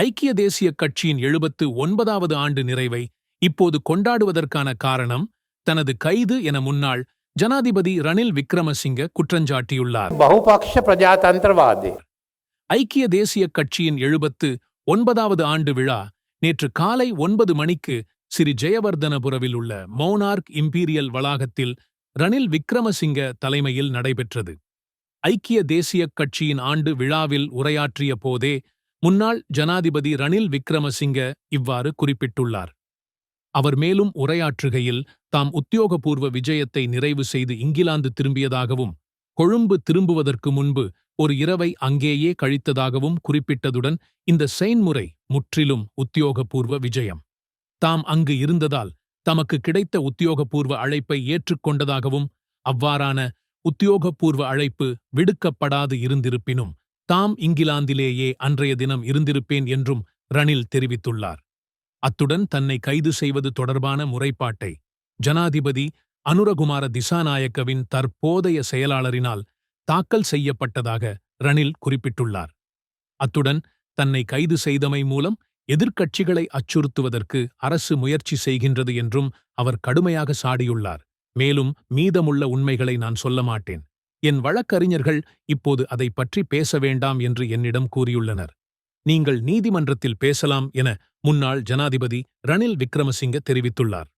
ஐக்கிய தேசியக் கட்சியின் 79வது ஆண்டு நிறைவை இப்போது கொண்டாடுவதற்கான காரணம் தனது கைது என முன்னாள் ஜனாதிபதி ரணில் விக்ரமசிங்க குற்றஞ்சாட்டியுள்ளார். பகுபக்ஷ பிரஜாதந்திரவாதி. ஐக்கிய தேசியக் கட்சியின் 79வது ஆண்டு விழா நேற்று காலை 9 மணிக்கு சிறி ஜெயவர்தனபுரவில் உள்ள மோனார்க் இம்பீரியல் வளாகத்தில் ரணில் விக்ரமசிங்க தலைமையில் நடைபெற்றது. ஐக்கிய தேசியக் கட்சியின் ஆண்டு விழாவில் உரையாற்றிய போதே முன்னாள் ஜனாதிபதி ரணில் விக்ரமசிங்க இவ்வாறு குறிப்பிட்டுள்ளார். அவர் மேலும் உரையாற்றுகையில் தாம் உத்தியோகபூர்வ விஜயத்தை நிறைவு செய்து இங்கிலாந்து திரும்பியதாகவும் கொழும்பு திரும்புவதற்கு முன்பு ஒரு இரவை அங்கேயே கழித்ததாகவும் குறிப்பிட்டதுடன் இந்த செயன்முறை முற்றிலும் உத்தியோகபூர்வ விஜயம். தாம் அங்கு இருந்ததால் தமக்கு கிடைத்த உத்தியோகபூர்வ அழைப்பை ஏற்றுக்கொண்டதாகவும் அவ்வாறான உத்தியோகபூர்வ அழைப்பு விடுக்கப்படாது இருந்திருப்பினும் தாம் இங்கிலாந்திலேயே அன்றைய தினம் இருந்திருப்பேன் என்றும் ரணில் தெரிவித்துள்ளார். அத்துடன் தன்னை கைது செய்வது தொடர்பான முறைப்பாட்டை ஜனாதிபதி அனுரகுமார திசாநாயக்கவின் தற்போதைய செயலாளரினால் தாக்கல் செய்யப்பட்டதாக ரணில் குறிப்பிட்டுள்ளார். அத்துடன் தன்னை கைது செய்தமை மூலம் எதிர்க்கட்சிகளை அச்சுறுத்துவதற்கு அரசு முயற்சி செய்கின்றது என்றும் அவர் கடுமையாக சாடியுள்ளார். மேலும் மீதமுள்ள உண்மைகளை நான் சொல்ல மாட்டேன். என் வழக்கறிஞர்கள் இப்போது அதை பற்றி பேச வேண்டாம் என்று என்னிடம் கூறியுள்ளனர். நீங்கள் நீதிமன்றத்தில் பேசலாம் என முன்னாள் ஜனாதிபதி ரணில் விக்ரமசிங்க தெரிவித்துள்ளார்.